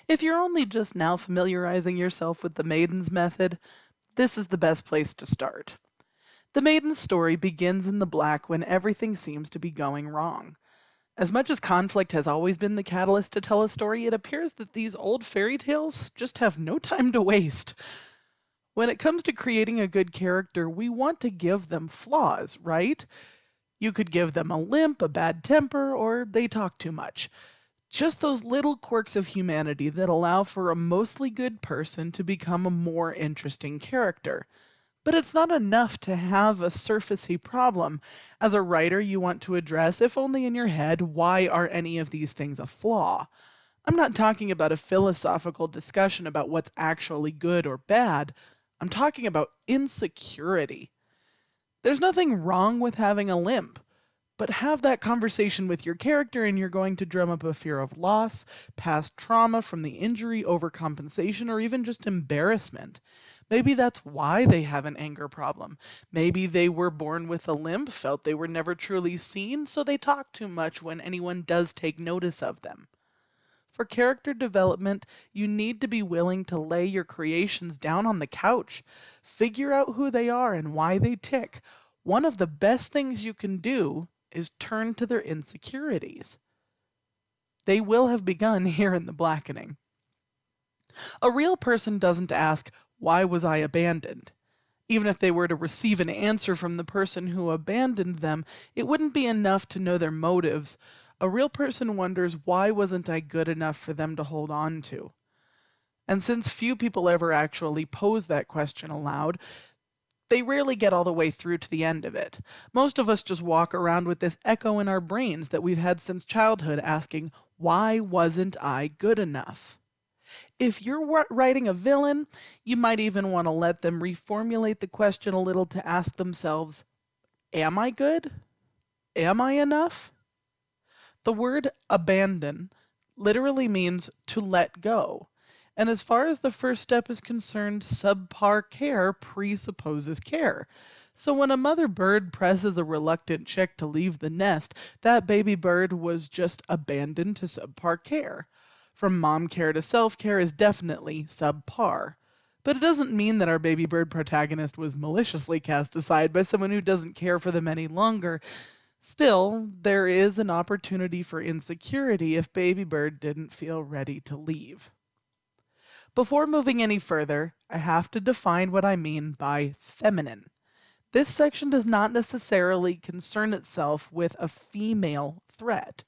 If you're only just now familiarizing yourself with the Maiden's method, this is the best place to start. The Maiden's story begins in the black when everything seems to be going wrong. As much as conflict has always been the catalyst to tell a story, it appears that these old fairy tales just have no time to waste. When it comes to creating a good character, we want to give them flaws, right? You could give them a limp, a bad temper, or they talk too much. Just those little quirks of humanity that allow for a mostly good person to become a more interesting character. But it's not enough to have a surfacey problem. As a writer, you want to address, if only in your head, why are any of these things a flaw? I'm not talking about a philosophical discussion about what's actually good or bad. I'm talking about insecurity. There's nothing wrong with having a limp, but have that conversation with your character and you're going to drum up a fear of loss, past trauma from the injury, overcompensation, or even just embarrassment. Maybe that's why they have an anger problem. Maybe they were born with a limp, felt they were never truly seen, so they talk too much when anyone does take notice of them. For character development, you need to be willing to lay your creations down on the couch. Figure out who they are and why they tick. One of the best things you can do is turn to their insecurities. They will have begun here in the Blackening. A real person doesn't ask, "Why was I abandoned?" Even if they were to receive an answer from the person who abandoned them, it wouldn't be enough to know their motives. A real person wonders, why wasn't I good enough for them to hold on to? And since few people ever actually pose that question aloud, they rarely get all the way through to the end of it. Most of us just walk around with this echo in our brains that we've had since childhood asking, why wasn't I good enough? If you're writing a villain, you might even want to let them reformulate the question a little to ask themselves, am I good? Am I enough? The word abandon literally means to let go. And as far as the first step is concerned, subpar care presupposes care. So when a mother bird presses a reluctant chick to leave the nest, that baby bird was just abandoned to subpar care. From mom care to self-care is definitely subpar. But it doesn't mean that our baby bird protagonist was maliciously cast aside by someone who doesn't care for them any longer. Still, there is an opportunity for insecurity if baby bird didn't feel ready to leave. Before moving any further, I have to define what I mean by feminine. This section does not necessarily concern itself with a female threat.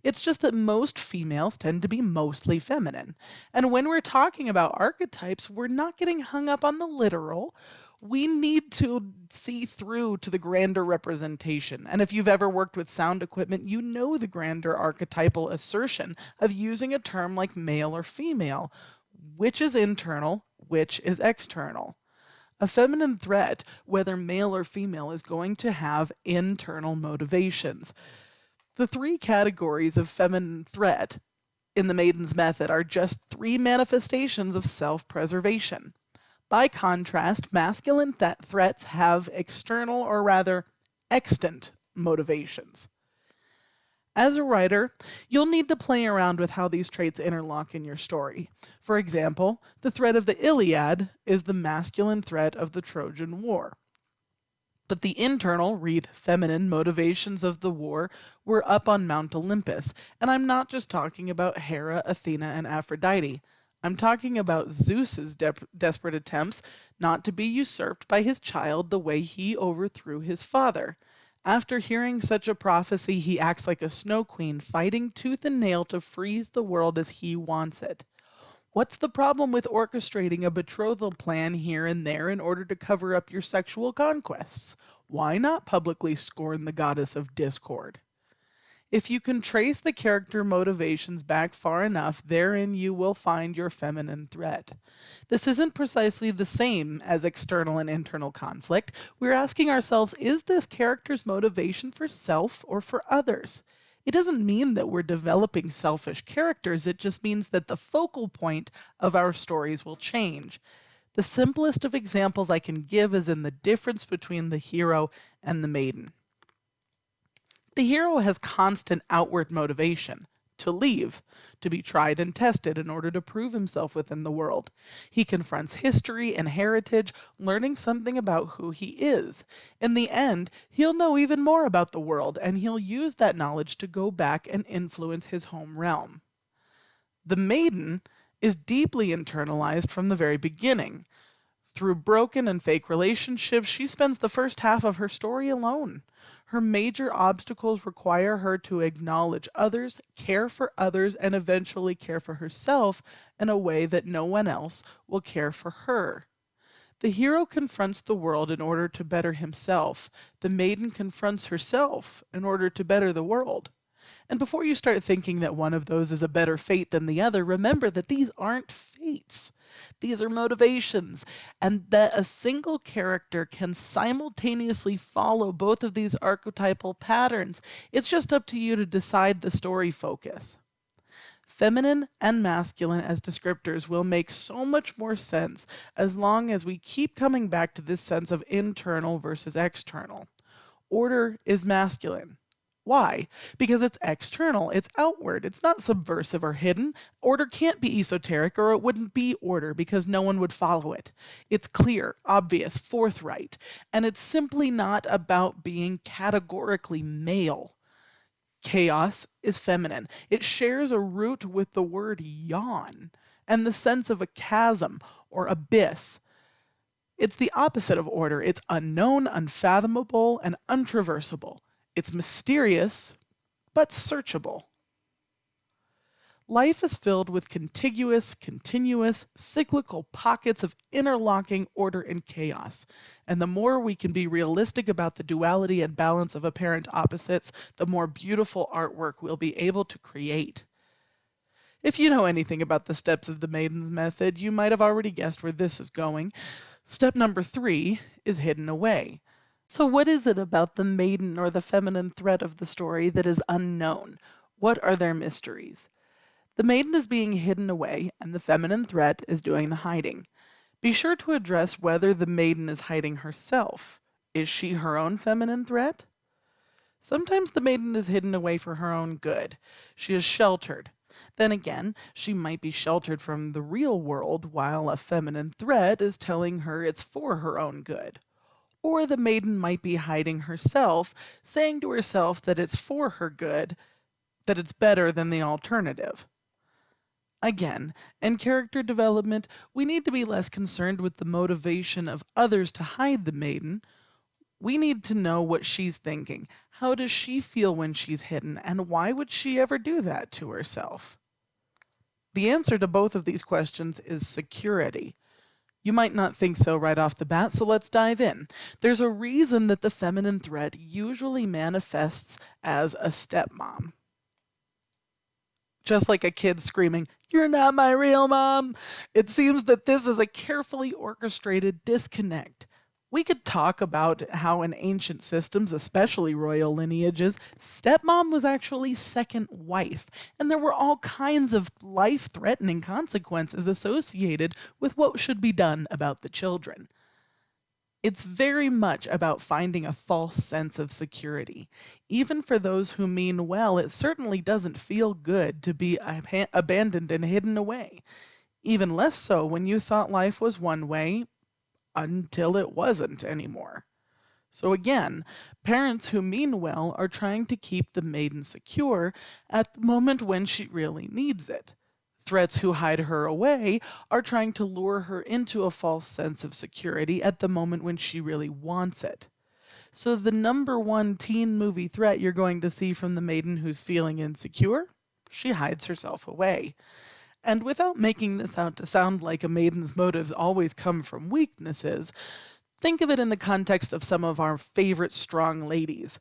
It's just that most females tend to be mostly feminine. And when we're talking about archetypes, we're not getting hung up on the literal. We need to see through to the grander representation. And if you've ever worked with sound equipment, you know the grander archetypal assertion of using a term like male or female. Which is internal, which is external. A feminine threat, whether male or female, is going to have internal motivations. The three categories of feminine threat in the Maiden's method are just three manifestations of self-preservation. By contrast, masculine threats have external, or rather, extant motivations. As a writer, you'll need to play around with how these traits interlock in your story. For example, the threat of the Iliad is the masculine threat of the Trojan War. But the internal, read feminine, motivations of the war were up on Mount Olympus. And I'm not just talking about Hera, Athena, and Aphrodite. I'm talking about Zeus's desperate attempts not to be usurped by his child the way he overthrew his father. After hearing such a prophecy, he acts like a snow queen, fighting tooth and nail to freeze the world as he wants it. What's the problem with orchestrating a betrothal plan here and there in order to cover up your sexual conquests? Why not publicly scorn the goddess of discord? If you can trace the character motivations back far enough, therein you will find your feminine threat. This isn't precisely the same as external and internal conflict. We're asking ourselves, is this character's motivation for self or for others? It doesn't mean that we're developing selfish characters, it just means that the focal point of our stories will change. The simplest of examples I can give is in the difference between the hero and the maiden. The hero has constant outward motivation, to leave, to be tried and tested in order to prove himself within the world. He confronts history and heritage, learning something about who he is. In the end, he'll know even more about the world, and he'll use that knowledge to go back and influence his home realm. The maiden is deeply internalized from the very beginning. Through broken and fake relationships, she spends the first half of her story alone. Her major obstacles require her to acknowledge others, care for others, and eventually care for herself in a way that no one else will care for her. The hero confronts the world in order to better himself. The maiden confronts herself in order to better the world. And before you start thinking that one of those is a better fate than the other, remember that these aren't fates. These are motivations, and that a single character can simultaneously follow both of these archetypal patterns. It's just up to you to decide the story focus. Feminine and masculine as descriptors will make so much more sense as long as we keep coming back to this sense of internal versus external. Order is masculine. Why? Because it's external, it's outward, it's not subversive or hidden. Order can't be esoteric, or it wouldn't be order because no one would follow it. It's clear, obvious, forthright, and it's simply not about being categorically male. Chaos is feminine. It shares a root with the word yawn and the sense of a chasm or abyss. It's the opposite of order. It's unknown, unfathomable, and untraversable. It's mysterious, but searchable. Life is filled with contiguous, continuous, cyclical pockets of interlocking order and chaos. And the more we can be realistic about the duality and balance of apparent opposites, the more beautiful artwork we'll be able to create. If you know anything about the steps of the Maiden's Method, you might have already guessed where this is going. Step number 3 is hidden away. So what is it about the maiden or the feminine thread of the story that is unknown? What are their mysteries? The maiden is being hidden away, and the feminine threat is doing the hiding. Be sure to address whether the maiden is hiding herself. Is she her own feminine threat? Sometimes the maiden is hidden away for her own good. She is sheltered. Then again, she might be sheltered from the real world while a feminine threat is telling her it's for her own good. Or the maiden might be hiding herself, saying to herself that it's for her good, that it's better than the alternative. Again, in character development, we need to be less concerned with the motivation of others to hide the maiden. We need to know what she's thinking. How does she feel when she's hidden, and why would she ever do that to herself? The answer to both of these questions is security. You might not think so right off the bat, so let's dive in. There's a reason that the feminine threat usually manifests as a stepmom. Just like a kid screaming, "You're not my real mom!" It seems that this is a carefully orchestrated disconnect. We could talk about how in ancient systems, especially royal lineages, stepmom was actually second wife, and there were all kinds of life-threatening consequences associated with what should be done about the children. It's very much about finding a false sense of security. Even for those who mean well, it certainly doesn't feel good to be abandoned and hidden away. Even less so when you thought life was one way until it wasn't anymore. So again, parents who mean well are trying to keep the maiden secure at the moment when she really needs it. Threats who hide her away are trying to lure her into a false sense of security at the moment when she really wants it. So the number one teen movie threat you're going to see from the maiden who's feeling insecure, she hides herself away. And without making this out to sound like a maiden's motives always come from weaknesses, think of it in the context of some of our favorite strong ladies.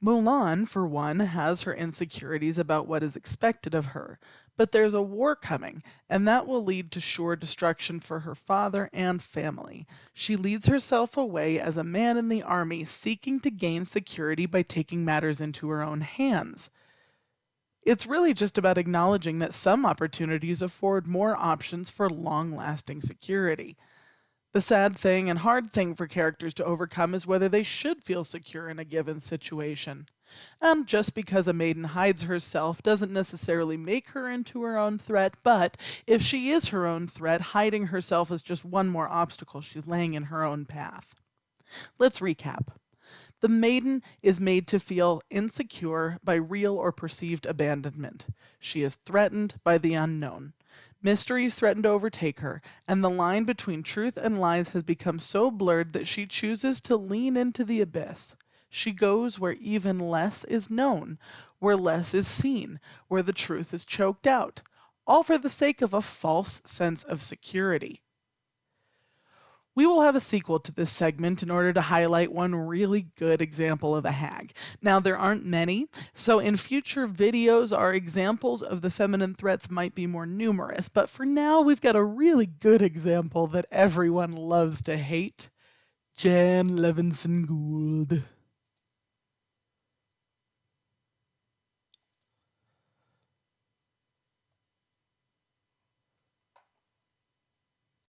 Mulan, for one, has her insecurities about what is expected of her. But there's a war coming, and that will lead to sure destruction for her father and family. She leads herself away as a man in the army seeking to gain security by taking matters into her own hands. It's really just about acknowledging that some opportunities afford more options for long-lasting security. The sad thing and hard thing for characters to overcome is whether they should feel secure in a given situation. And just because a maiden hides herself doesn't necessarily make her into her own threat, but if she is her own threat, hiding herself is just one more obstacle she's laying in her own path. Let's recap. The maiden is made to feel insecure by real or perceived abandonment. She is threatened by the unknown. Mysteries threaten to overtake her, and the line between truth and lies has become so blurred that she chooses to lean into the abyss. She goes where even less is known, where less is seen, where the truth is choked out, all for the sake of a false sense of security. We will have a sequel to this segment in order to highlight one really good example of a hag. Now, there aren't many, so in future videos, our examples of the feminine threats might be more numerous, but for now, we've got a really good example that everyone loves to hate. Jan Levinson Gould.